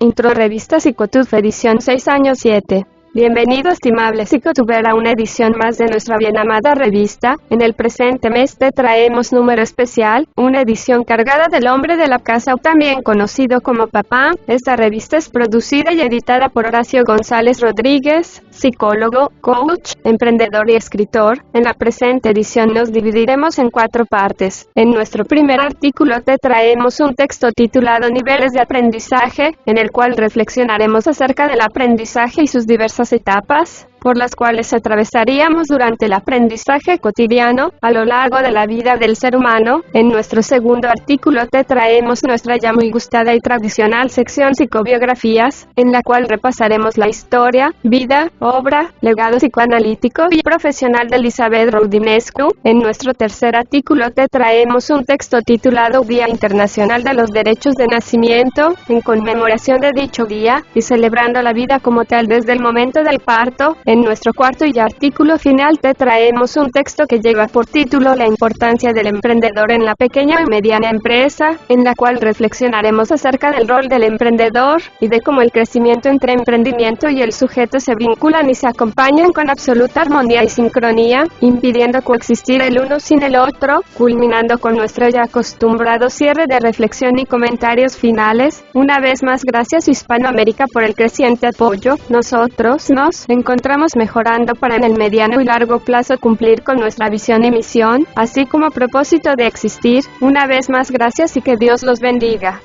Intro Revista Psicotube edición 6 años 7. Bienvenido estimable psicotuber a una edición más de nuestra bien amada revista. En el presente mes te traemos número especial, una edición cargada del hombre de la casa, también conocido como papá. Esta revista es producida y editada por Horacio González Rodríguez, psicólogo, coach, emprendedor y escritor. En la presente edición nos dividiremos en 4 partes. En nuestro primer artículo te traemos un texto titulado Niveles de aprendizaje, en el cual reflexionaremos acerca del aprendizaje y sus diversas etapas por las cuales atravesaríamos durante el aprendizaje cotidiano a lo largo de la vida del ser humano. En nuestro segundo artículo te traemos nuestra ya muy gustada y tradicional sección psicobiografías, en la cual repasaremos la historia, vida, obra, legado psicoanalítico y profesional de Elizabeth Roudinescu. En nuestro tercer artículo te traemos un texto titulado Día Internacional de los Derechos de Nacimiento, en conmemoración de dicho día y celebrando la vida como tal desde el momento del parto. En nuestro cuarto y artículo final te traemos un texto que lleva por título La importancia del emprendedor en la pequeña y mediana empresa, en la cual reflexionaremos acerca del rol del emprendedor y de cómo el crecimiento entre emprendimiento y el sujeto se vinculan y se acompañan con absoluta armonía y sincronía, impidiendo coexistir el uno sin el otro, culminando con nuestro ya acostumbrado cierre de reflexión y comentarios finales. Una vez más, gracias Hispanoamérica por el creciente apoyo. Nosotros nos encontramos mejorando para en el mediano y largo plazo cumplir con nuestra visión y misión, así como propósito de existir. Una vez más, gracias y que Dios los bendiga.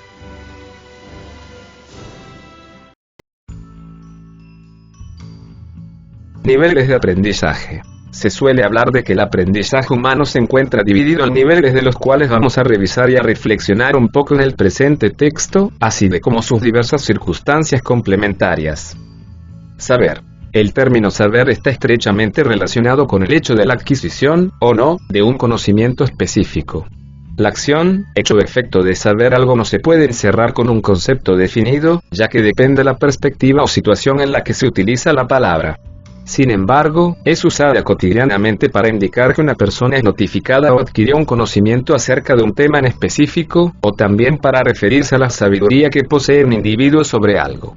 Niveles de aprendizaje. Se suele hablar de que el aprendizaje humano se encuentra dividido en niveles, de los cuales vamos a revisar y a reflexionar un poco en el presente texto, así de como sus diversas circunstancias complementarias. Saber. El término saber está estrechamente relacionado con el hecho de la adquisición, o no, de un conocimiento específico. La acción, hecho o efecto de saber algo no se puede encerrar con un concepto definido, ya que depende de la perspectiva o situación en la que se utiliza la palabra. Sin embargo, es usada cotidianamente para indicar que una persona es notificada o adquirió un conocimiento acerca de un tema en específico, o también para referirse a la sabiduría que posee un individuo sobre algo.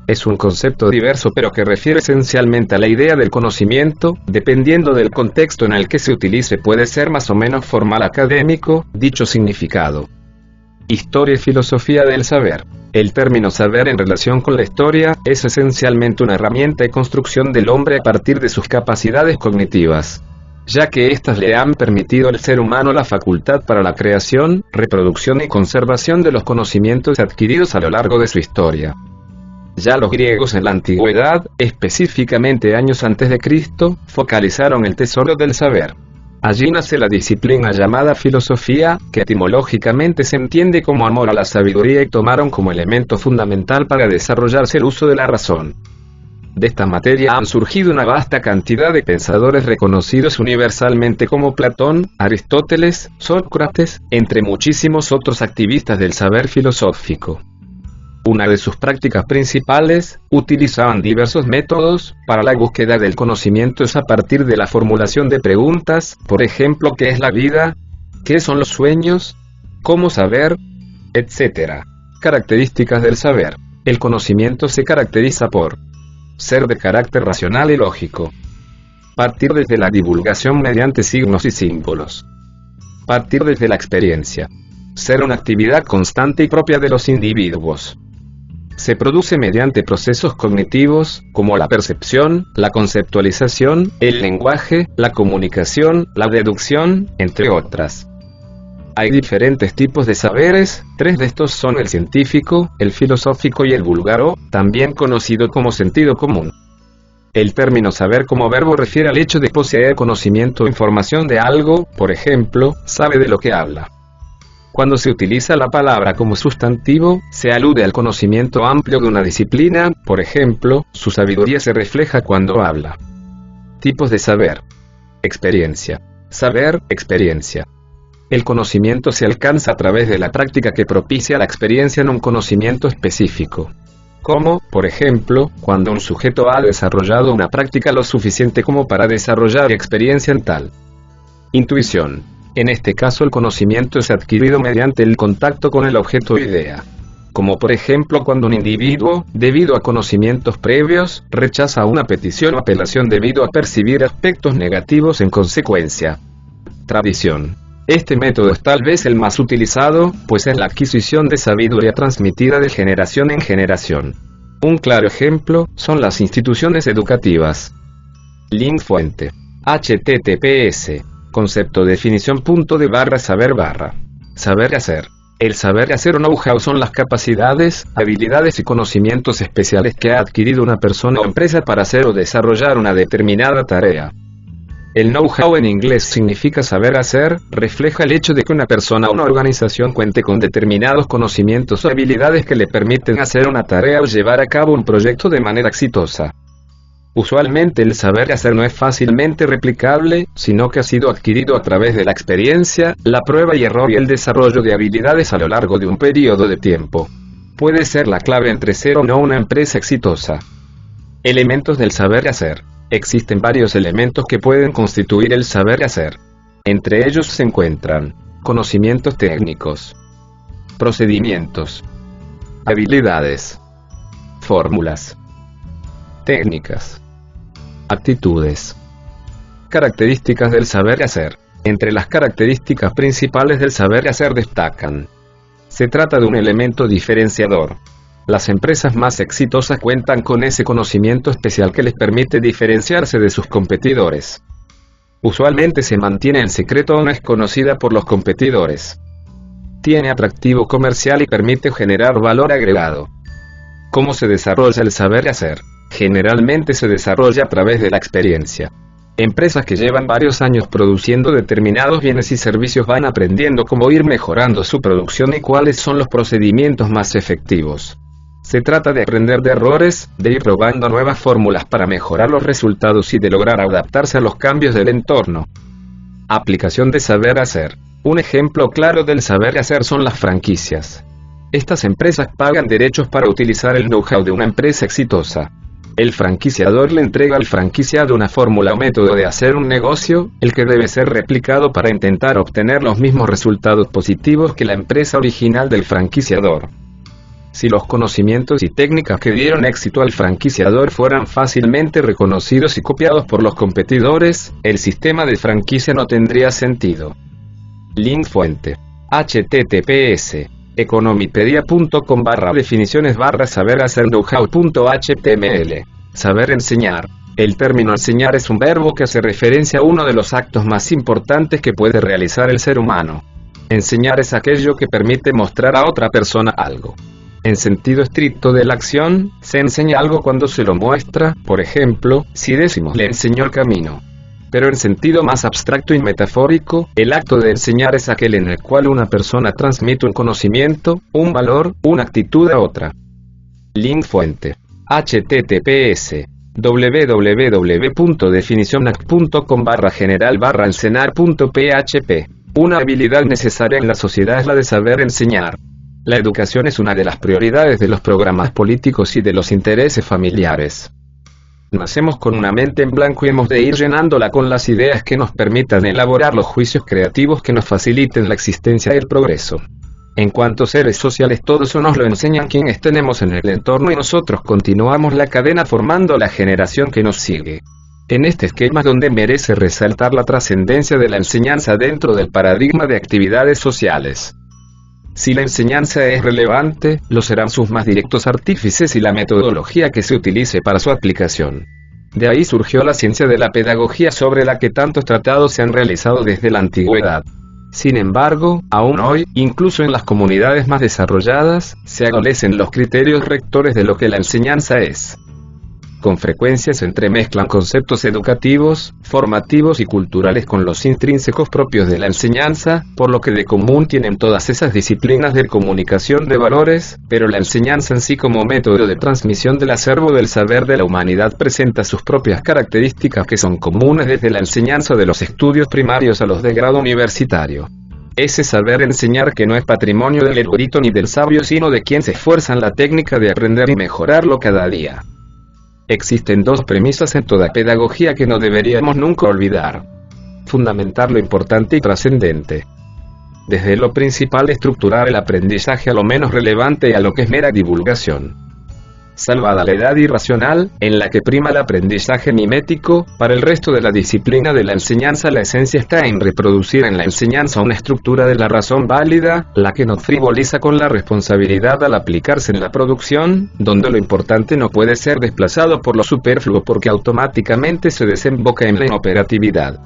Es un concepto diverso pero que refiere esencialmente a la idea del conocimiento. Dependiendo del contexto en el que se utilice puede ser más o menos formal académico, dicho significado. Historia y filosofía del saber. El término saber en relación con la historia es esencialmente una herramienta de construcción del hombre a partir de sus capacidades cognitivas, ya que éstas le han permitido al ser humano la facultad para la creación, reproducción y conservación de los conocimientos adquiridos a lo largo de su historia. Ya los griegos en la antigüedad, específicamente años antes de Cristo, focalizaron el tesoro del saber. Allí nace la disciplina llamada filosofía, que etimológicamente se entiende como amor a la sabiduría, y tomaron como elemento fundamental para desarrollarse el uso de la razón. De esta materia han surgido una vasta cantidad de pensadores reconocidos universalmente como Platón, Aristóteles, Sócrates, entre muchísimos otros activistas del saber filosófico. Una de sus prácticas principales, utilizaban diversos métodos para la búsqueda del conocimiento a partir de la formulación de preguntas, por ejemplo, ¿qué es la vida? ¿Qué son los sueños? ¿Cómo saber? Etc. Características del saber. El conocimiento se caracteriza por ser de carácter racional y lógico. Partir desde la divulgación mediante signos y símbolos. Partir desde la experiencia. Ser una actividad constante y propia de los individuos. Se produce mediante procesos cognitivos, como la percepción, la conceptualización, el lenguaje, la comunicación, la deducción, entre otras. Hay diferentes tipos de saberes, 3 de estos son el científico, el filosófico y el búlgaro, también conocido como sentido común. El término saber como verbo refiere al hecho de poseer conocimiento o información de algo, por ejemplo, sabe de lo que habla. Cuando se utiliza la palabra como sustantivo, se alude al conocimiento amplio de una disciplina, por ejemplo, su sabiduría se refleja cuando habla. Tipos de saber. Experiencia. Saber, experiencia. El conocimiento se alcanza a través de la práctica que propicia la experiencia en un conocimiento específico. Como, por ejemplo, cuando un sujeto ha desarrollado una práctica lo suficiente como para desarrollar experiencia en tal. Intuición. En este caso el conocimiento es adquirido mediante el contacto con el objeto o idea. como por ejemplo cuando un individuo, debido a conocimientos previos, rechaza una petición o apelación debido a percibir aspectos negativos en consecuencia. Tradición. Este método es tal vez el más utilizado, pues es la adquisición de sabiduría transmitida de generación en generación. Un claro ejemplo son las instituciones educativas. Link fuente. https concepto definición punto de barra saber barra. Saber hacer. El saber hacer o know-how son las capacidades, habilidades y conocimientos especiales que ha adquirido una persona o empresa para hacer o desarrollar una determinada tarea. El know-how en inglés significa saber hacer, refleja el hecho de que una persona o una organización cuente con determinados conocimientos o habilidades que le permiten hacer una tarea o llevar a cabo un proyecto de manera exitosa. Usualmente el saber hacer no es fácilmente replicable, sino que ha sido adquirido a través de la experiencia, la prueba y error y el desarrollo de habilidades a lo largo de un periodo de tiempo. Puede ser la clave entre ser o no una empresa exitosa. Elementos del saber hacer. Existen varios elementos que pueden constituir el saber hacer. Entre ellos se encuentran conocimientos técnicos, procedimientos, habilidades, fórmulas, técnicas, actitudes. Características del saber hacer. Entre las características principales del saber hacer destacan: se trata de un elemento diferenciador. Las empresas más exitosas cuentan con ese conocimiento especial que les permite diferenciarse de sus competidores. Usualmente se mantiene en secreto o no es conocida por los competidores. Tiene atractivo comercial y permite generar valor agregado. ¿Cómo se desarrolla el saber hacer? Generalmente se desarrolla a través de la experiencia. Empresas que llevan varios años produciendo determinados bienes y servicios van aprendiendo cómo ir mejorando su producción y cuáles son los procedimientos más efectivos. Se trata de aprender de errores, de ir probando nuevas fórmulas para mejorar los resultados y de lograr adaptarse a los cambios del entorno. Aplicación de saber hacer. Un ejemplo claro del saber hacer son las franquicias. Estas empresas pagan derechos para utilizar el know-how de una empresa exitosa. El franquiciador le entrega al franquiciado una fórmula o método de hacer un negocio, el que debe ser replicado para intentar obtener los mismos resultados positivos que la empresa original del franquiciador. Si los conocimientos y técnicas que dieron éxito al franquiciador fueran fácilmente reconocidos y copiados por los competidores, el sistema de franquicia no tendría sentido. Link fuente. https economipedia.com/definiciones/saber hacer know-how.html. Saber enseñar. El término enseñar es un verbo que hace referencia a uno de los actos más importantes que puede realizar el ser humano. Enseñar es aquello que permite mostrar a otra persona algo. En sentido estricto de la acción, se enseña algo cuando se lo muestra, por ejemplo, si decimos le enseñó el camino. Pero en sentido más abstracto y metafórico, el acto de enseñar es aquel en el cual una persona transmite un conocimiento, un valor, una actitud a otra. Link fuente. https www.definicionac.com/general/enseñar.php. Una habilidad necesaria en la sociedad es la de saber enseñar. La educación es una de las prioridades de los programas políticos y de los intereses familiares. Nacemos con una mente en blanco y hemos de ir llenándola con las ideas que nos permitan elaborar los juicios creativos que nos faciliten la existencia y el progreso. En cuanto seres sociales, todo eso nos lo enseñan quienes tenemos en el entorno y nosotros continuamos la cadena formando la generación que nos sigue. En este esquema es donde merece resaltar la trascendencia de la enseñanza dentro del paradigma de actividades sociales. Si la enseñanza es relevante, lo serán sus más directos artífices y la metodología que se utilice para su aplicación. De ahí surgió la ciencia de la pedagogía sobre la que tantos tratados se han realizado desde la antigüedad. Sin embargo, aún hoy, incluso en las comunidades más desarrolladas, se adolecen los criterios rectores de lo que la enseñanza es. Con frecuencia se entremezclan conceptos educativos, formativos y culturales con los intrínsecos propios de la enseñanza, por lo que de común tienen todas esas disciplinas de comunicación de valores, pero la enseñanza en sí como método de transmisión del acervo del saber de la humanidad presenta sus propias características que son comunes desde la enseñanza de los estudios primarios a los de grado universitario. Ese saber enseñar que no es patrimonio del erudito ni del sabio sino de quien se esfuerza en la técnica de aprender y mejorarlo cada día. Existen dos premisas en toda pedagogía que no deberíamos nunca olvidar. Fundamentar lo importante y trascendente. desde lo principal de estructurar el aprendizaje a lo menos relevante y a lo que es mera divulgación. Salvada la edad irracional, en la que prima el aprendizaje mimético, para el resto de la disciplina de la enseñanza la esencia está en reproducir en la enseñanza una estructura de la razón válida, la que no frivoliza con la responsabilidad al aplicarse en la producción, donde lo importante no puede ser desplazado por lo superfluo porque automáticamente se desemboca en la inoperatividad.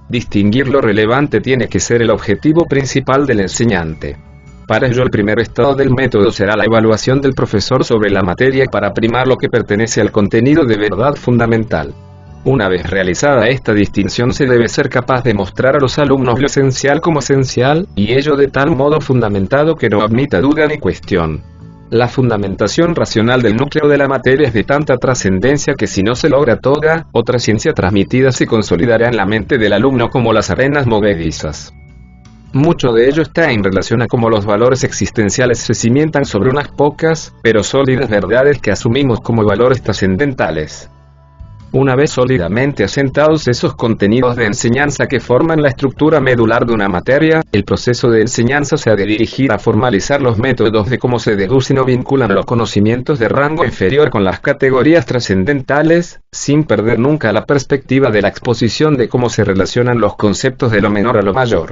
Distinguir lo relevante tiene que ser el objetivo principal del enseñante. Para ello el primer estado del método será la evaluación del profesor sobre la materia para primar lo que pertenece al contenido de verdad fundamental. Una vez realizada esta distinción se debe ser capaz de mostrar a los alumnos lo esencial como esencial, y ello de tal modo fundamentado que no admita duda ni cuestión. La fundamentación racional del núcleo de la materia es de tanta trascendencia que si no se logra toda, otra ciencia transmitida se consolidará en la mente del alumno como las arenas movedizas. Mucho de ello está en relación a cómo los valores existenciales se cimientan sobre unas pocas, pero sólidas verdades que asumimos como valores trascendentales. Una vez sólidamente asentados esos contenidos de enseñanza que forman la estructura medular de una materia, el proceso de enseñanza se ha de dirigir a formalizar los métodos de cómo se deducen o vinculan los conocimientos de rango inferior con las categorías trascendentales, sin perder nunca la perspectiva de la exposición de cómo se relacionan los conceptos de lo menor a lo mayor.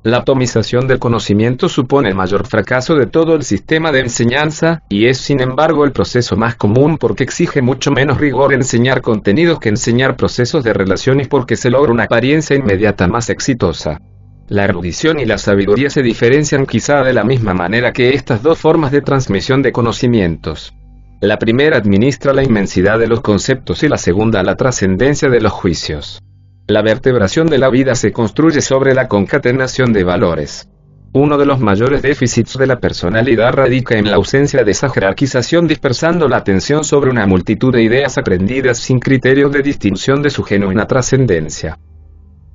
La atomización del conocimiento supone el mayor fracaso de todo el sistema de enseñanza, y es sin embargo el proceso más común porque exige mucho menos rigor enseñar contenidos que enseñar procesos de relaciones porque se logra una apariencia inmediata más exitosa. La erudición y la sabiduría se diferencian quizá de la misma manera que estas dos formas de transmisión de conocimientos. La primera administra la inmensidad de los conceptos y la segunda la trascendencia de los juicios. La vertebración de la vida se construye sobre la concatenación de valores. Uno de los mayores déficits de la personalidad radica en la ausencia de esa jerarquización dispersando la atención sobre una multitud de ideas aprendidas sin criterio de distinción de su genuina trascendencia.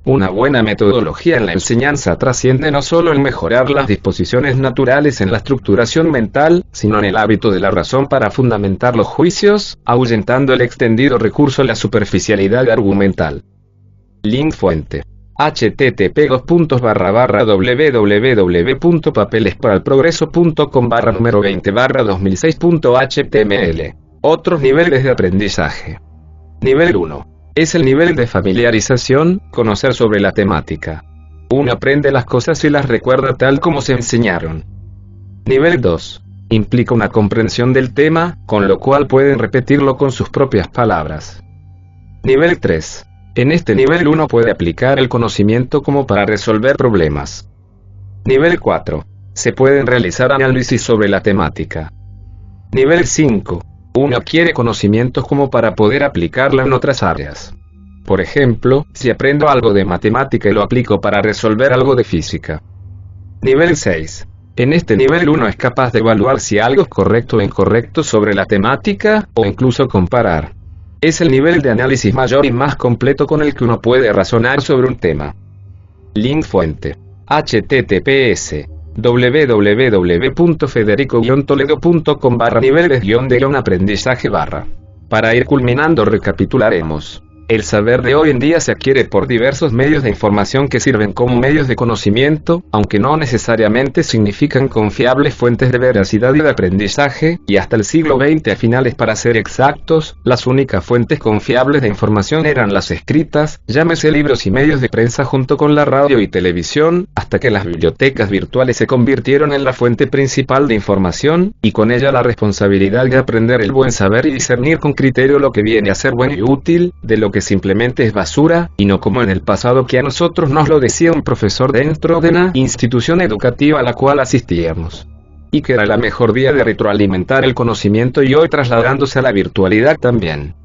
Una buena metodología en la enseñanza trasciende no solo en mejorar las disposiciones naturales en la estructuración mental, sino en el hábito de la razón para fundamentar los juicios, ahuyentando el extendido recurso a la superficialidad argumental. Link fuente. http://www.papelesparalprogreso.com número 20/2006.html. Otros niveles de aprendizaje. Nivel 1. Es el nivel de familiarización, conocer sobre la temática. Uno aprende las cosas y las recuerda tal como se enseñaron. Nivel 2. Implica una comprensión del tema, con lo cual pueden repetirlo con sus propias palabras. Nivel 3. En este nivel uno puede aplicar el conocimiento como para resolver problemas. Nivel 4. Se pueden realizar análisis sobre la temática. Nivel 5. Uno adquiere conocimientos como para poder aplicarla en otras áreas. Por ejemplo, si aprendo algo de matemática y lo aplico para resolver algo de física. Nivel 6. En este nivel uno es capaz de evaluar si algo es correcto o incorrecto sobre la temática, o incluso comparar. Es el nivel de análisis mayor y más completo con el que uno puede razonar sobre un tema. Link fuente. https://www.federico-toledo.com/niveles-de-aprendizaje/. Para ir culminando recapitularemos. El saber de hoy en día se adquiere por diversos medios de información que sirven como medios de conocimiento, aunque no necesariamente significan confiables fuentes de veracidad y de aprendizaje, y hasta el siglo XX a finales para ser exactos, las únicas fuentes confiables de información eran las escritas, llámese libros y medios de prensa junto con la radio y televisión, hasta que las bibliotecas virtuales se convirtieron en la fuente principal de información, y con ella la responsabilidad de aprender el buen saber y discernir con criterio lo que viene a ser bueno y útil, de lo que simplemente es basura, y no como en el pasado que a nosotros nos lo decía un profesor dentro de la institución educativa a la cual asistíamos. Y que era la mejor vía de retroalimentar el conocimiento y hoy trasladándose a la virtualidad también.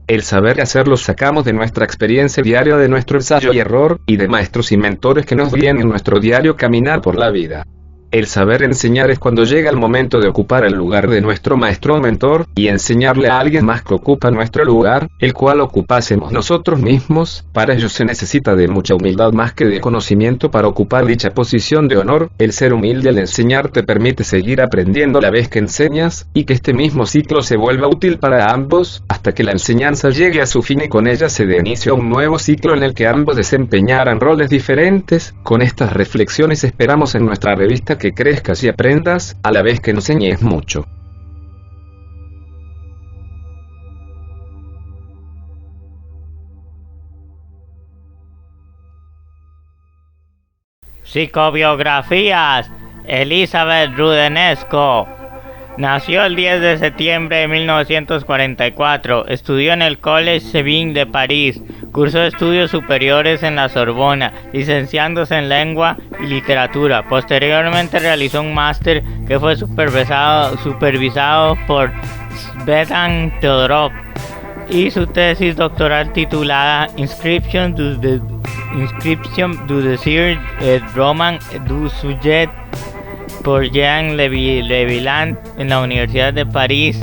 El saber y hacer lo sacamos de nuestra experiencia diaria, de nuestro ensayo y error, y de maestros y mentores que nos guían en nuestro diario caminar por la vida. El saber enseñar es cuando llega el momento de ocupar el lugar de nuestro maestro o mentor, y enseñarle a alguien más que ocupa nuestro lugar, el cual ocupásemos nosotros mismos. Para ello se necesita de mucha humildad más que de conocimiento para ocupar dicha posición de honor. El ser humilde al enseñar te permite seguir aprendiendo a la vez que enseñas, y que este mismo ciclo se vuelva útil para ambos, hasta que la enseñanza llegue a su fin y con ella se dé inicio a un nuevo ciclo en el que ambos desempeñarán roles diferentes. Con estas reflexiones esperamos en nuestra revista que crezcas y aprendas, a la vez que enseñes mucho. Psicobiografías. Elizabeth Roudenesco nació el 10 de septiembre de 1944, estudió en el Collège Sévigné de París, cursó estudios superiores en la Sorbona, licenciándose en lengua y literatura. Posteriormente realizó un máster que fue supervisado por Svetlana Todorov, y su tesis doctoral titulada Inscription du désir et roman du sujet por Jean Leviland en la Universidad de París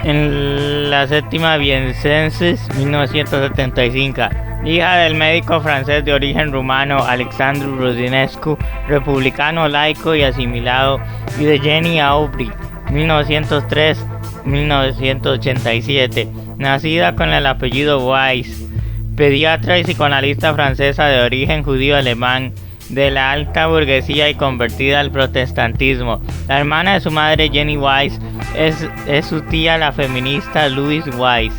en la séptima Viencenses 1975. Hija del médico francés de origen rumano Alexandru Roudenescu, republicano laico y asimilado, y de Jenny Aubry 1903-1987, nacida con el apellido Weiss, pediatra y psicoanalista francesa de origen judío-alemán, de la alta burguesía y convertida al protestantismo. La hermana de su madre, Jenny Weiss, es su tía, la feminista Louise Weiss.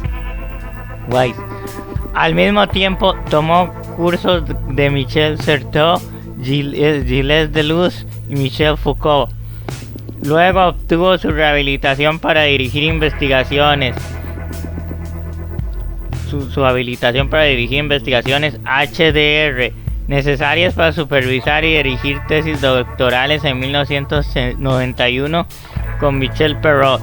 Al mismo tiempo, tomó cursos de Michel Certeau, Gilles Deleuze y Michel Foucault. Luego obtuvo su rehabilitación para dirigir investigaciones. Su habilitación para dirigir investigaciones HDR, necesarias para supervisar y dirigir tesis doctorales en 1991 con Michel Perrot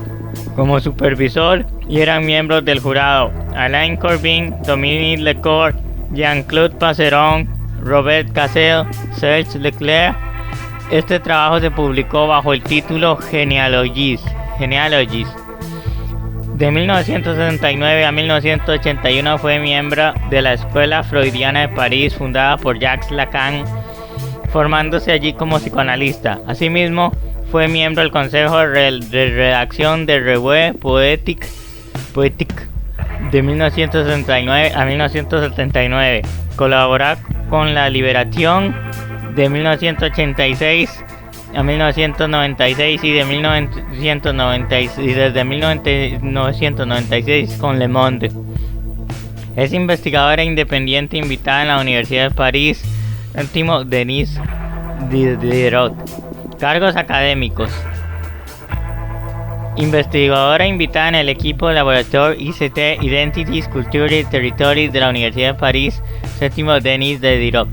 como supervisor, y eran miembros del jurado Alain Corbin, Dominique Lecourt, Jean-Claude Passeron, Robert Cassel, Serge Leclerc. Este trabajo se publicó bajo el título Genealogies. De 1969 a 1981 fue miembro de la Escuela Freudiana de París, fundada por Jacques Lacan, formándose allí como psicoanalista. Asimismo, fue miembro del Consejo de Redacción de Revue Poétique de 1969 a 1979. Colaboró con La Liberación de 1986 a 1996 y desde 1996 con Le Monde. Es investigadora independiente invitada en la Universidad de París, último Denis Diderot. Cargos académicos: investigadora invitada en el equipo Laboratoire ICT Identities, Culture y Territories de la Universidad de París, séptimo Denis Diderot.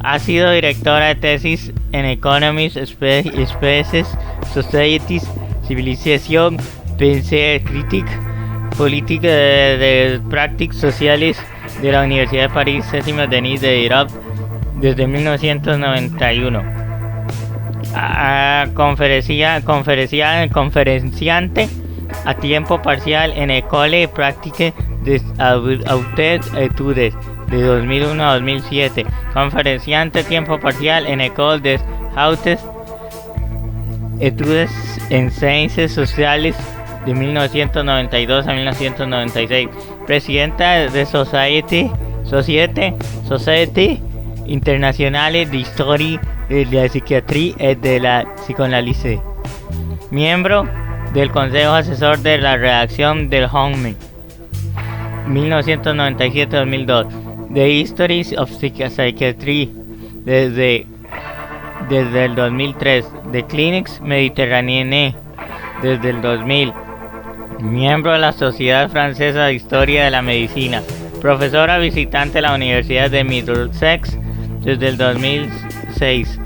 Ha sido directora de tesis en Economies, Species, Societies, Civilización, Pensée Critique, Política de Prácticas Sociales de la Universidad de París, séptimo Denis Diderot, desde 1991. Conferenciante a tiempo parcial en École Pratique des Hautes Études de 2001 a 2007, conferenciante a tiempo parcial en École des Hautes Études en Ciencias Sociales de 1992 a 1996, presidenta de Société Internationale d'Histoire de la Psiquiatría y de la Psicoanálisis, miembro del Consejo Asesor de la redacción del HOMME 1997-2002, The Histories of Psychiatry desde el 2003, The Clinics Méditerranéennes desde el 2000, miembro de la Sociedad Francesa de Historia de la Medicina, profesora visitante de la Universidad de Middlesex desde el 2006.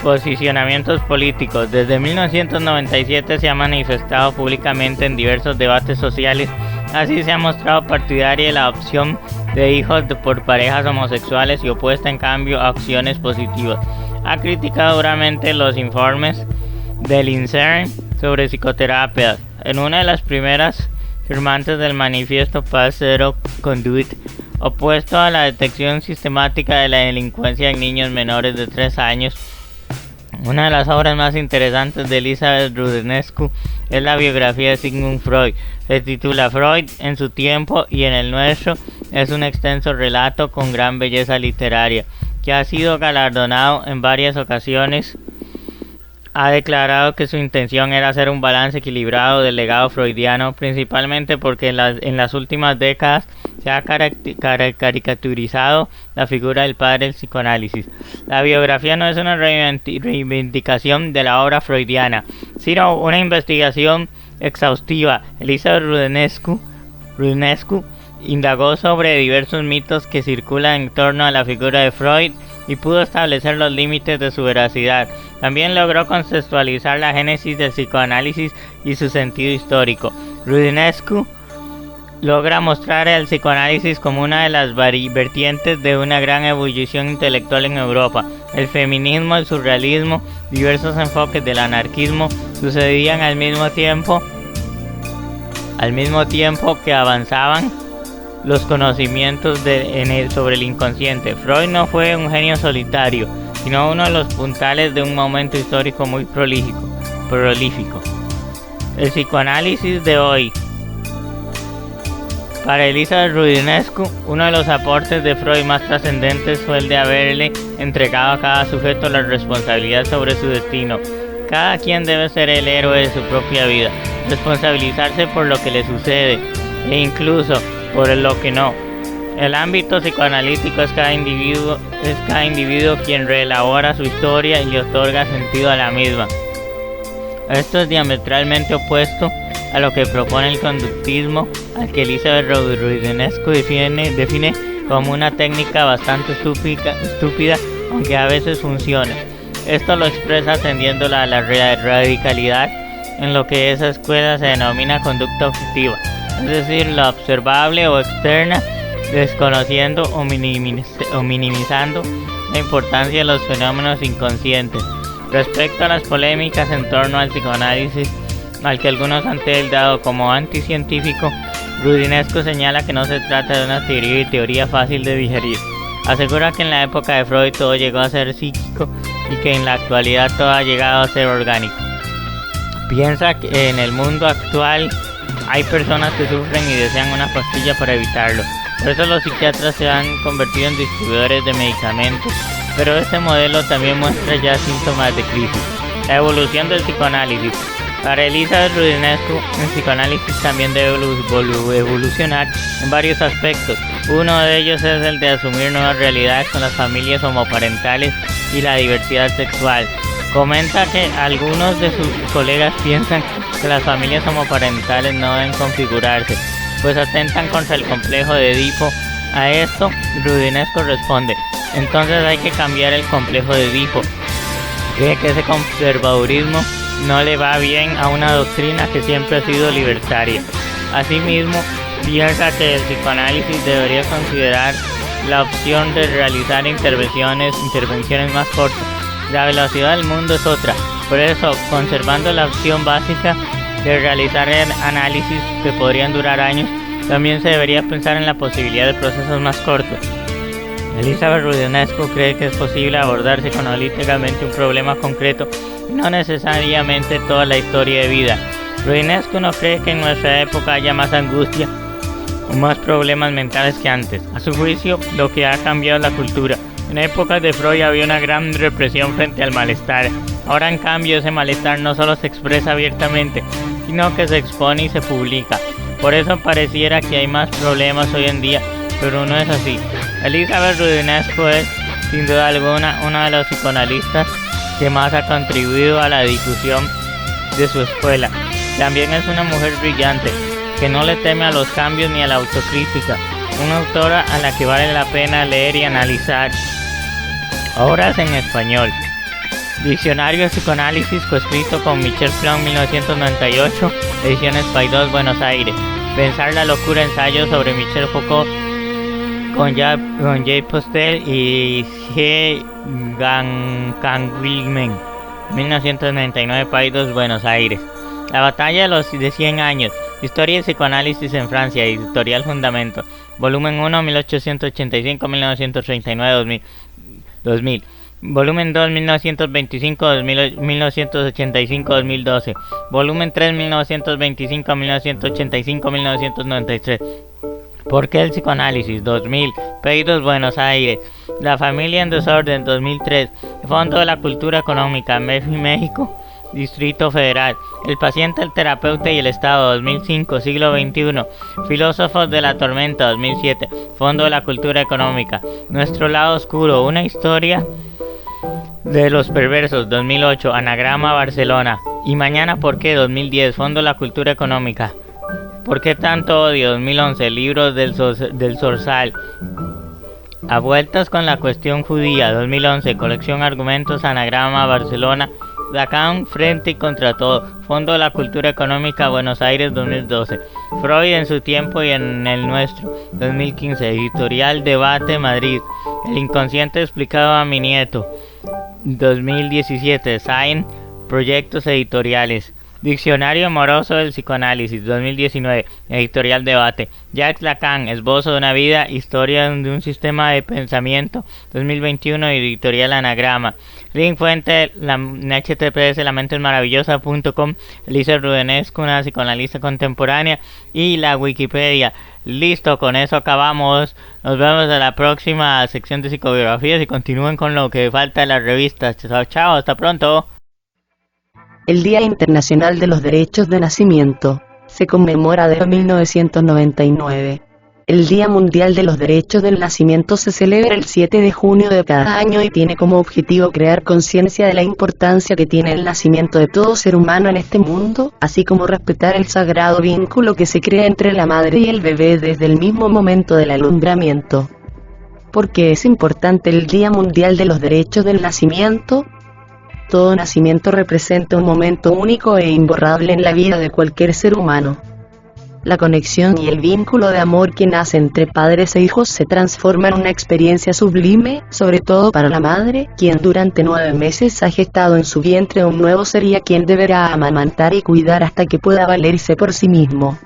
Posicionamientos políticos: desde 1997 se ha manifestado públicamente en diversos debates sociales. Así se ha mostrado partidaria de la adopción de hijos por parejas homosexuales y opuesta en cambio a acciones positivas. ha criticado duramente los informes del INSERM sobre psicoterapia. En una de las primeras firmantes del manifiesto Paz Zero Conduit, opuesto a la detección sistemática de la delincuencia en niños menores de 3 años, una de las obras más interesantes de Elizabeth Roudinescu es la biografía de Sigmund Freud. Se titula Freud en su tiempo y en el nuestro. Es un extenso relato con gran belleza literaria, que ha sido galardonado en varias ocasiones. Ha declarado que su intención era hacer un balance equilibrado del legado freudiano, principalmente porque en las últimas décadas se ha caricaturizado la figura del padre del psicoanálisis. La biografía no es una reivindicación de la obra freudiana, sino una investigación exhaustiva. Elizabeth Roudinescu indagó sobre diversos mitos que circulan en torno a la figura de Freud y pudo establecer los límites de su veracidad. También logró contextualizar la génesis del psicoanálisis y su sentido histórico. Roudinescu logra mostrar el psicoanálisis como una de las vertientes de una gran ebullición intelectual en Europa. El feminismo, el surrealismo, diversos enfoques del anarquismo sucedían al mismo tiempo que avanzaban los conocimientos sobre el inconsciente. Freud no fue un genio solitario, sino uno de los puntales de un momento histórico muy prolífico. El psicoanálisis de hoy. Para Elizabeth Roudinescu, uno de los aportes de Freud más trascendentes fue el de haberle entregado a cada sujeto la responsabilidad sobre su destino. Cada quien debe ser el héroe de su propia vida, responsabilizarse por lo que le sucede e incluso por lo que no. El ámbito psicoanalítico es cada individuo quien reelabora su historia y le otorga sentido a la misma. Esto es diametralmente opuesto a lo que propone el conductismo, al que Elizabeth Roudinescu define como una técnica bastante estúpida, aunque a veces funciona. Esto lo expresa atendiéndola a la radicalidad en lo que esa escuela se denomina conducta objetiva, es decir, la observable o externa, desconociendo o minimizando la importancia de los fenómenos inconscientes. Respecto a las polémicas en torno al psicoanálisis, al que algunos han tildado como anticientífico, Roudinescu señala que no se trata de una teoría fácil de digerir. Asegura que en la época de Freud todo llegó a ser psíquico y que en la actualidad todo ha llegado a ser orgánico. Piensa que en el mundo actual hay personas que sufren y desean una pastilla para evitarlo. Por eso los psiquiatras se han convertido en distribuidores de medicamentos, pero este modelo también muestra ya síntomas de crisis. La evolución del psicoanálisis. Para Elizabeth Roudinescu, el psicoanálisis también debe evolucionar en varios aspectos. Uno de ellos es el de asumir nuevas realidades con las familias homoparentales y la diversidad sexual. Comenta que algunos de sus colegas piensan que las familias homoparentales no deben configurarse, pues atentan contra el complejo de Edipo. A esto, Roudinescu responde: entonces hay que cambiar el complejo de Edipo. Cree que ese conservadurismo no le va bien a una doctrina que siempre ha sido libertaria. Asimismo, piensa que el psicoanálisis debería considerar la opción de realizar intervenciones más cortas. La velocidad del mundo es otra, por eso, conservando la opción básica de realizar análisis que podrían durar años, también se debería pensar en la posibilidad de procesos más cortos. Elizabeth Roudinescu cree que es posible abordar psicoanalíticamente un problema concreto y no necesariamente toda la historia de vida. Roudinescu no cree que en nuestra época haya más angustia o más problemas mentales que antes. A su juicio, lo que ha cambiado es la cultura. En épocas de Freud había una gran represión frente al malestar. Ahora, en cambio, ese malestar no solo se expresa abiertamente, sino que se expone y se publica. Por eso pareciera que hay más problemas hoy en día, pero no es así. Elizabeth Roudinescu es, sin duda alguna, una de los psicoanalistas que más ha contribuido a la difusión de su escuela. También es una mujer brillante, que no le teme a los cambios ni a la autocrítica. Una autora a la que vale la pena leer y analizar. Obras en español: Diccionario de Psicoanálisis, coescrito con Michel Flaun, 1998, Ediciones Paidós, Buenos Aires. Pensar la locura, ensayo sobre Michel Foucault, con Jay Postel y G. Canguilmen, 1999, Países Buenos Aires. La batalla de 100 años, Historia y psicoanálisis en Francia, Editorial Fundamento, volumen 1, 1885-1939, 2000. Volumen 2, 1925-1985-2012. Volumen 3, 1925-1985-1993. ¿Por qué el psicoanálisis? 2000. Países Buenos Aires. La familia en desorden, 2003. Fondo de la Cultura Económica, México, Distrito Federal. El paciente, el terapeuta y el Estado, 2005. Siglo XXI. Filósofos de la tormenta, 2007. Fondo de la Cultura Económica. Nuestro lado oscuro, una historia de los perversos, 2008. Anagrama, Barcelona. Y mañana, ¿por qué? 2010. Fondo de la Cultura Económica. ¿Por qué tanto odio? 2011. Libros del Zorzal. A vueltas con la cuestión judía, 2011. Colección Argumentos, Anagrama, Barcelona. Lacan, Frente y contra todo. Fondo de la Cultura Económica, Buenos Aires, 2012. Freud en su tiempo y en el nuestro, 2015. Editorial Debate, Madrid. El inconsciente explicado a mi nieto, 2017. Sign, Proyectos Editoriales. Diccionario amoroso del psicoanálisis, 2019, Editorial Debate. Jacques Lacan, Esbozo de una vida, Historia de un sistema de pensamiento, 2021, Editorial Anagrama. Link fuente, https lamentesmaravillosa.com, Elisa Rudenescu, una psicoanalista contemporánea, y la Wikipedia. Listo, con eso acabamos. Nos vemos en la próxima sección de psicobiografías y continúen con lo que falta de las revistas. Chao, chao, hasta pronto. El Día Internacional de los Derechos de Nacimiento se conmemora desde 1999. El Día Mundial de los Derechos del Nacimiento se celebra el 7 de junio de cada año y tiene como objetivo crear conciencia de la importancia que tiene el nacimiento de todo ser humano en este mundo, así como respetar el sagrado vínculo que se crea entre la madre y el bebé desde el mismo momento del alumbramiento. ¿Por qué es importante el Día Mundial de los Derechos del Nacimiento? Todo nacimiento representa un momento único e imborrable en la vida de cualquier ser humano. La conexión y el vínculo de amor que nace entre padres e hijos se transforma en una experiencia sublime, sobre todo para la madre, quien durante 9 meses ha gestado en su vientre un nuevo ser y a quien deberá amamantar y cuidar hasta que pueda valerse por sí mismo.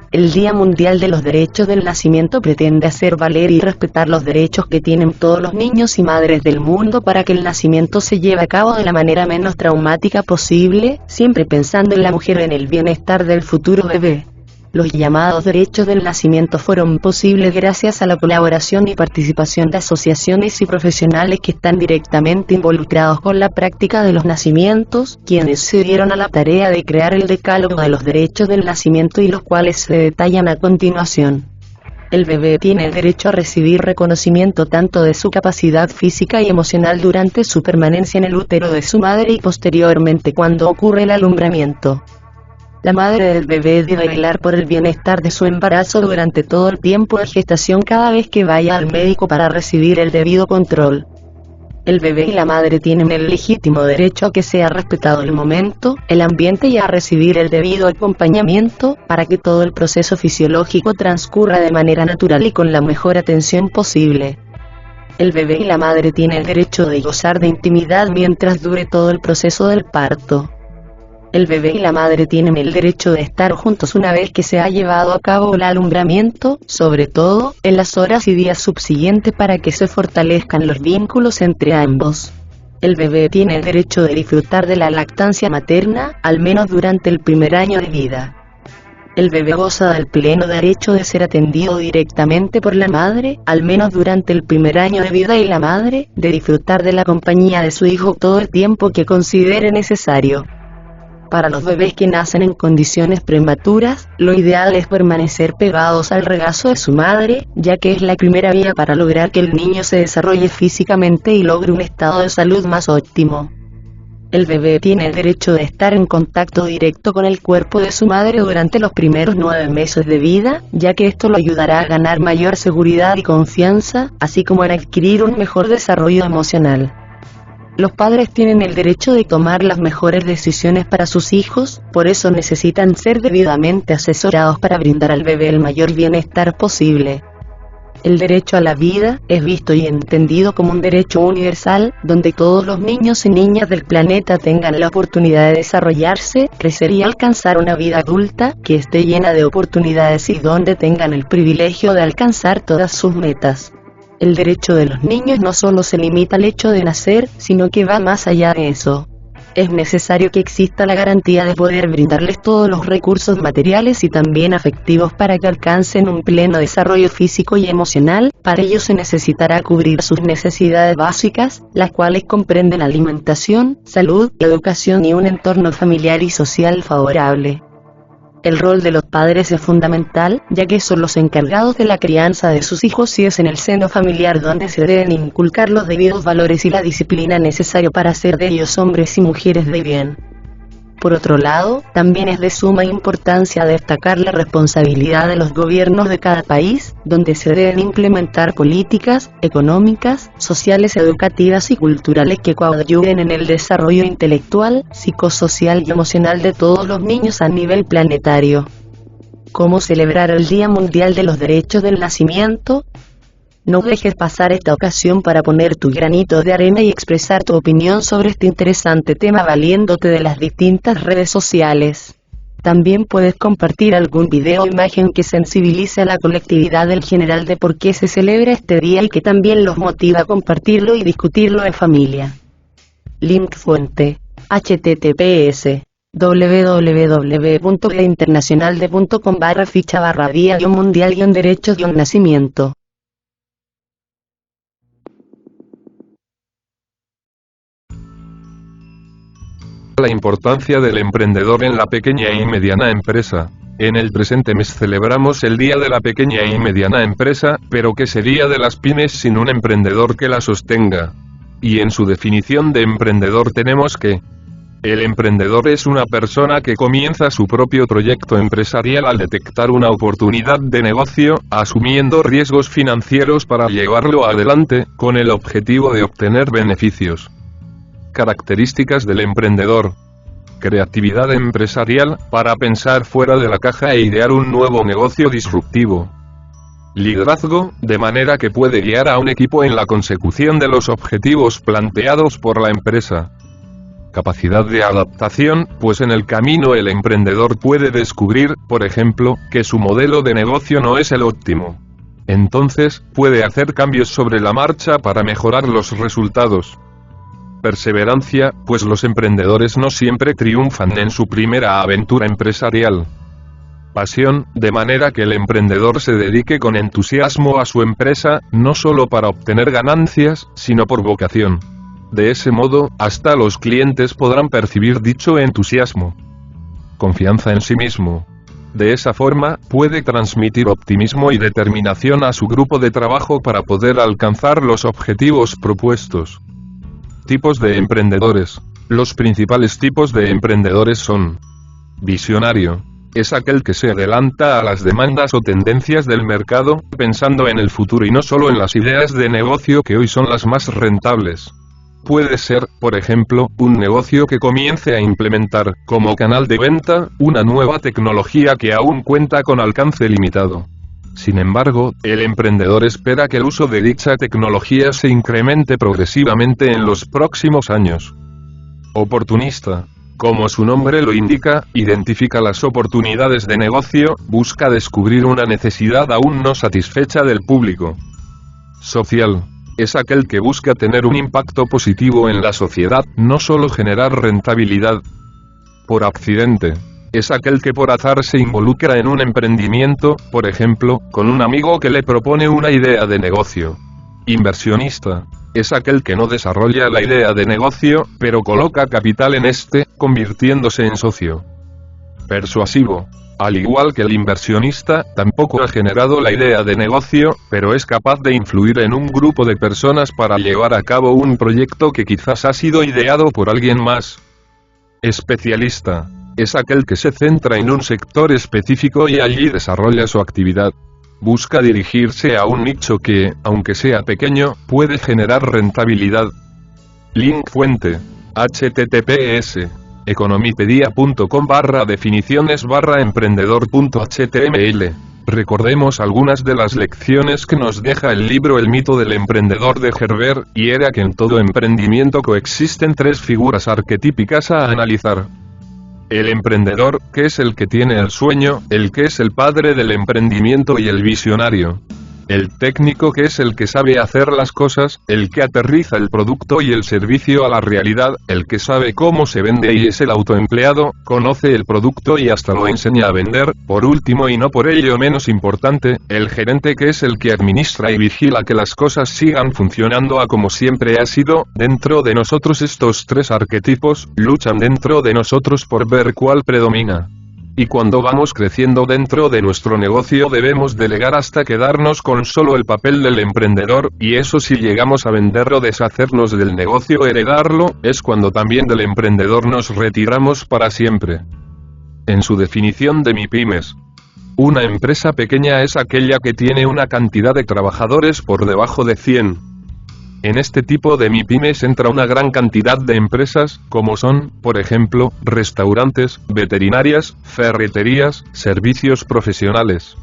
El Día Mundial de los Derechos del Nacimiento pretende hacer valer y respetar los derechos que tienen todos los niños y madres del mundo para que el nacimiento se lleve a cabo de la manera menos traumática posible, siempre pensando en la mujer y en el bienestar del futuro bebé. Los llamados derechos del nacimiento fueron posibles gracias a la colaboración y participación de asociaciones y profesionales que están directamente involucrados con la práctica de los nacimientos, quienes se dieron a la tarea de crear el decálogo de los derechos del nacimiento y los cuales se detallan a continuación. El bebé tiene el derecho a recibir reconocimiento tanto de su capacidad física y emocional durante su permanencia en el útero de su madre y posteriormente cuando ocurre el alumbramiento. La madre del bebé debe velar por el bienestar de su embarazo durante todo el tiempo de gestación cada vez que vaya al médico para recibir el debido control. El bebé y la madre tienen el legítimo derecho a que sea respetado el momento, el ambiente y a recibir el debido acompañamiento, para que todo el proceso fisiológico transcurra de manera natural y con la mejor atención posible. El bebé y la madre tienen el derecho de gozar de intimidad mientras dure todo el proceso del parto. El bebé y la madre tienen el derecho de estar juntos una vez que se ha llevado a cabo el alumbramiento, sobre todo en las horas y días subsiguientes para que se fortalezcan los vínculos entre ambos. El bebé tiene el derecho de disfrutar de la lactancia materna, al menos durante el primer año de vida. El bebé goza del pleno derecho de ser atendido directamente por la madre, al menos durante el primer año de vida, y la madre, de disfrutar de la compañía de su hijo todo el tiempo que considere necesario. Para los bebés que nacen en condiciones prematuras, lo ideal es permanecer pegados al regazo de su madre, ya que es la primera vía para lograr que el niño se desarrolle físicamente y logre un estado de salud más óptimo. El bebé tiene el derecho de estar en contacto directo con el cuerpo de su madre durante los primeros 9 meses de vida, ya que esto lo ayudará a ganar mayor seguridad y confianza, así como a adquirir un mejor desarrollo emocional. Los padres tienen el derecho de tomar las mejores decisiones para sus hijos, por eso necesitan ser debidamente asesorados para brindar al bebé el mayor bienestar posible. El derecho a la vida es visto y entendido como un derecho universal, donde todos los niños y niñas del planeta tengan la oportunidad de desarrollarse, crecer y alcanzar una vida adulta que esté llena de oportunidades y donde tengan el privilegio de alcanzar todas sus metas. El derecho de los niños no solo se limita al hecho de nacer, sino que va más allá de eso. Es necesario que exista la garantía de poder brindarles todos los recursos materiales y también afectivos para que alcancen un pleno desarrollo físico y emocional. Para ello se necesitará cubrir sus necesidades básicas, las cuales comprenden alimentación, salud, educación y un entorno familiar y social favorable. El rol de los padres es fundamental, ya que son los encargados de la crianza de sus hijos y es en el seno familiar donde se deben inculcar los debidos valores y la disciplina necesaria para hacer de ellos hombres y mujeres de bien. Por otro lado, también es de suma importancia destacar la responsabilidad de los gobiernos de cada país, donde se deben implementar políticas económicas, sociales, educativas y culturales que coadyuven en el desarrollo intelectual, psicosocial y emocional de todos los niños a nivel planetario. ¿Cómo celebrar el Día Mundial de los Derechos del Nacimiento? No dejes pasar esta ocasión para poner tu granito de arena y expresar tu opinión sobre este interesante tema valiéndote de las distintas redes sociales. También puedes compartir algún video o imagen que sensibilice a la colectividad en general de por qué se celebra este día y que también los motiva a compartirlo y discutirlo en familia. Link fuente: https www.internacionalde.com/ficha/día-mundial-derechos-nacimiento. La importancia del emprendedor en la pequeña y mediana empresa. En el presente mes celebramos el Día de la Pequeña y Mediana Empresa, pero ¿qué sería de las pymes sin un emprendedor que la sostenga? Y en su definición de emprendedor tenemos que el emprendedor es una persona que comienza su propio proyecto empresarial al detectar una oportunidad de negocio, asumiendo riesgos financieros para llevarlo adelante, con el objetivo de obtener beneficios. Características del emprendedor. Creatividad empresarial, para pensar fuera de la caja e idear un nuevo negocio disruptivo. Liderazgo, de manera que puede guiar a un equipo en la consecución de los objetivos planteados por la empresa. Capacidad de adaptación, pues en el camino el emprendedor puede descubrir, por ejemplo, que su modelo de negocio no es el óptimo. Entonces, puede hacer cambios sobre la marcha para mejorar los resultados. Perseverancia, pues los emprendedores no siempre triunfan en su primera aventura empresarial. Pasión, de manera que el emprendedor se dedique con entusiasmo a su empresa, no solo para obtener ganancias, sino por vocación. De ese modo, hasta los clientes podrán percibir dicho entusiasmo. Confianza en sí mismo. De esa forma, puede transmitir optimismo y determinación a su grupo de trabajo para poder alcanzar los objetivos propuestos. Tipos de emprendedores. Los principales tipos de emprendedores son: visionario. Es aquel que se adelanta a las demandas o tendencias del mercado, pensando en el futuro y no solo en las ideas de negocio que hoy son las más rentables. Puede ser, por ejemplo, un negocio que comience a implementar, como canal de venta, una nueva tecnología que aún cuenta con alcance limitado. Sin embargo, el emprendedor espera que el uso de dicha tecnología se incremente progresivamente en los próximos años. Oportunista. Como su nombre lo indica, identifica las oportunidades de negocio, busca descubrir una necesidad aún no satisfecha del público. Social. Es aquel que busca tener un impacto positivo en la sociedad, no solo generar rentabilidad. Por accidente. Es aquel que por azar se involucra en un emprendimiento, por ejemplo, con un amigo que le propone una idea de negocio. Inversionista. Es aquel que no desarrolla la idea de negocio, pero coloca capital en este, convirtiéndose en socio. Persuasivo. Al igual que el inversionista, tampoco ha generado la idea de negocio, pero es capaz de influir en un grupo de personas para llevar a cabo un proyecto que quizás ha sido ideado por alguien más. Especialista. Es aquel que se centra en un sector específico y allí desarrolla su actividad. Busca dirigirse a un nicho que, aunque sea pequeño, puede generar rentabilidad. Link fuente: https economipedia.com/definiciones/emprendedor.html. Recordemos algunas de las lecciones que nos deja el libro El mito del emprendedor de Herbert, y era que en todo emprendimiento coexisten tres figuras arquetípicas a analizar. El emprendedor, que es el que tiene el sueño, el que es el padre del emprendimiento y el visionario. El técnico, que es el que sabe hacer las cosas, el que aterriza el producto y el servicio a la realidad, el que sabe cómo se vende y es el autoempleado, conoce el producto y hasta lo enseña a vender. Por último y no por ello menos importante, el gerente, que es el que administra y vigila que las cosas sigan funcionando a como siempre ha sido. Dentro de nosotros estos tres arquetipos luchan dentro de nosotros por ver cuál predomina. Y cuando vamos creciendo dentro de nuestro negocio debemos delegar hasta quedarnos con solo el papel del emprendedor, y eso si llegamos a venderlo, deshacernos del negocio o heredarlo, es cuando también del emprendedor nos retiramos para siempre. En su definición de MIPYMES, una empresa pequeña es aquella que tiene una cantidad de trabajadores por debajo de 100. En este tipo de MIPYMES entra una gran cantidad de empresas, como son, por ejemplo, restaurantes, veterinarias, ferreterías, servicios profesionales.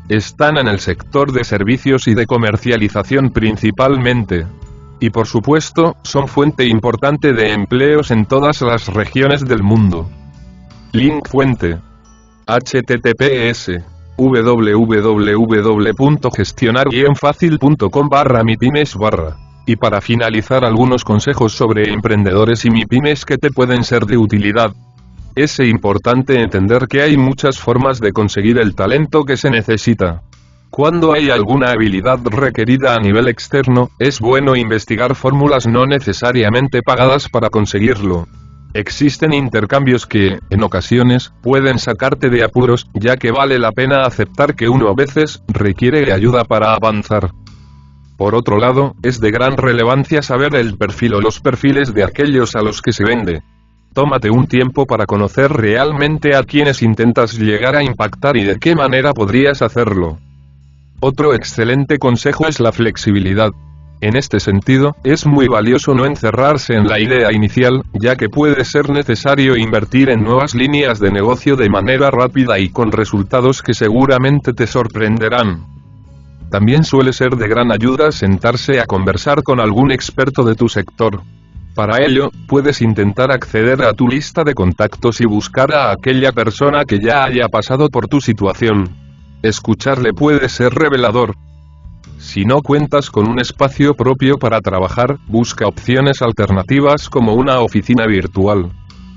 Están en el sector de servicios y de comercialización principalmente. Y por supuesto, son fuente importante de empleos en todas las regiones del mundo. Link fuente: https://www.gestionar-fácil.com/mipymes/. Y para finalizar, algunos consejos sobre emprendedores y MIPYMES que te pueden ser de utilidad. Es importante entender que hay muchas formas de conseguir el talento que se necesita. Cuando hay alguna habilidad requerida a nivel externo, es bueno investigar fórmulas no necesariamente pagadas para conseguirlo. Existen intercambios que, en ocasiones, pueden sacarte de apuros, ya que vale la pena aceptar que uno a veces requiere ayuda para avanzar. Por otro lado, es de gran relevancia saber el perfil o los perfiles de aquellos a los que se vende. Tómate un tiempo para conocer realmente a quienes intentas llegar a impactar y de qué manera podrías hacerlo. Otro excelente consejo es la flexibilidad. En este sentido, es muy valioso no encerrarse en la idea inicial, ya que puede ser necesario invertir en nuevas líneas de negocio de manera rápida y con resultados que seguramente te sorprenderán. También suele ser de gran ayuda sentarse a conversar con algún experto de tu sector. Para ello, puedes intentar acceder a tu lista de contactos y buscar a aquella persona que ya haya pasado por tu situación. Escucharle puede ser revelador. Si no cuentas con un espacio propio para trabajar, busca opciones alternativas como una oficina virtual.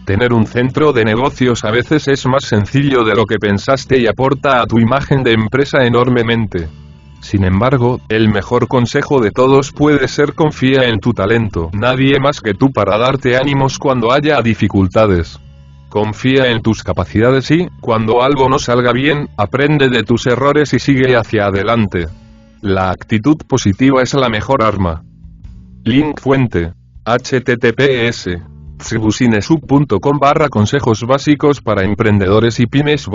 Tener un centro de negocios a veces es más sencillo de lo que pensaste y aporta a tu imagen de empresa enormemente. Sin embargo, el mejor consejo de todos puede ser: confía en tu talento. Nadie más que tú para darte ánimos cuando haya dificultades. Confía en tus capacidades y, cuando algo no salga bien, aprende de tus errores y sigue hacia adelante. La actitud positiva es la mejor arma. Link fuente: https://www.businesshub.com/consejos básicos para emprendedores y pymes/.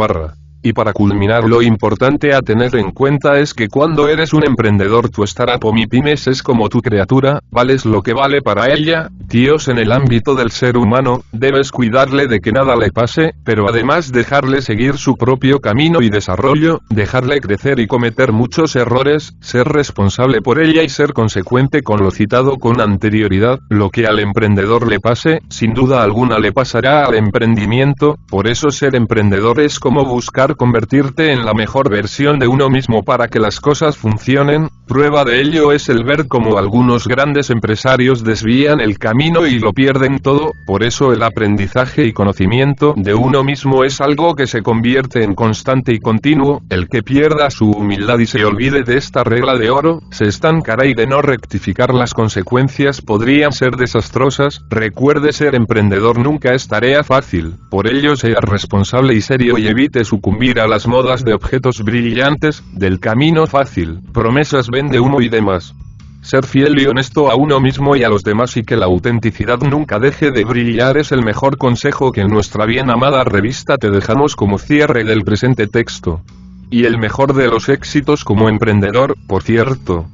Y para culminar, lo importante a tener en cuenta es que cuando eres un emprendedor, tu startup o MIPYMES es como tu criatura, vales lo que vale para ella. Tíos, en el ámbito del ser humano, debes cuidarle de que nada le pase, pero además dejarle seguir su propio camino y desarrollo, dejarle crecer y cometer muchos errores, ser responsable por ella y ser consecuente con lo citado con anterioridad. Lo que al emprendedor le pase, sin duda alguna le pasará al emprendimiento. Por eso ser emprendedor es como buscar convertirte en la mejor versión de uno mismo para que las cosas funcionen. Prueba de ello es el ver cómo algunos grandes empresarios desvían el camino y lo pierden todo. Por eso el aprendizaje y conocimiento de uno mismo es algo que se convierte en constante y continuo. El que pierda su humildad y se olvide de esta regla de oro, se estancará, y de no rectificar las consecuencias podrían ser desastrosas. Recuerde, ser emprendedor nunca es tarea fácil. Por ello sea responsable y serio y evite sucumbir a las modas de objetos brillantes, del camino fácil, promesas vende humo y demás. Ser fiel y honesto a uno mismo y a los demás, y que la autenticidad nunca deje de brillar, es el mejor consejo que en nuestra bien amada revista te dejamos como cierre del presente texto. Y el mejor de los éxitos como emprendedor, por cierto.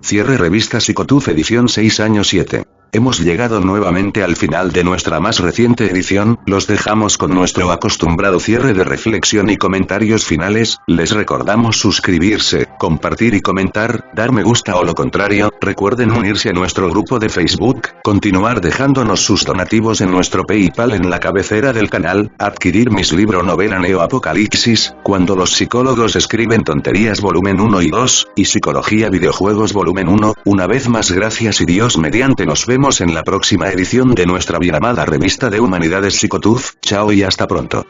Cierre revista Psicotuf edición 6 año 7. Hemos llegado nuevamente al final de nuestra más reciente edición, los dejamos con nuestro acostumbrado cierre de reflexión y comentarios finales, les recordamos suscribirse, compartir y comentar, dar me gusta o lo contrario, recuerden unirse a nuestro grupo de Facebook, continuar dejándonos sus donativos en nuestro PayPal en la cabecera del canal, adquirir mis libros novela Neo Apocalipsis, Cuando los psicólogos escriben tonterías volumen 1 y 2, y Psicología Videojuegos volumen 1, una vez más gracias y Dios mediante nos vemos en la próxima edición de nuestra bien amada revista de Humanidades Psicotuf, chao y hasta pronto.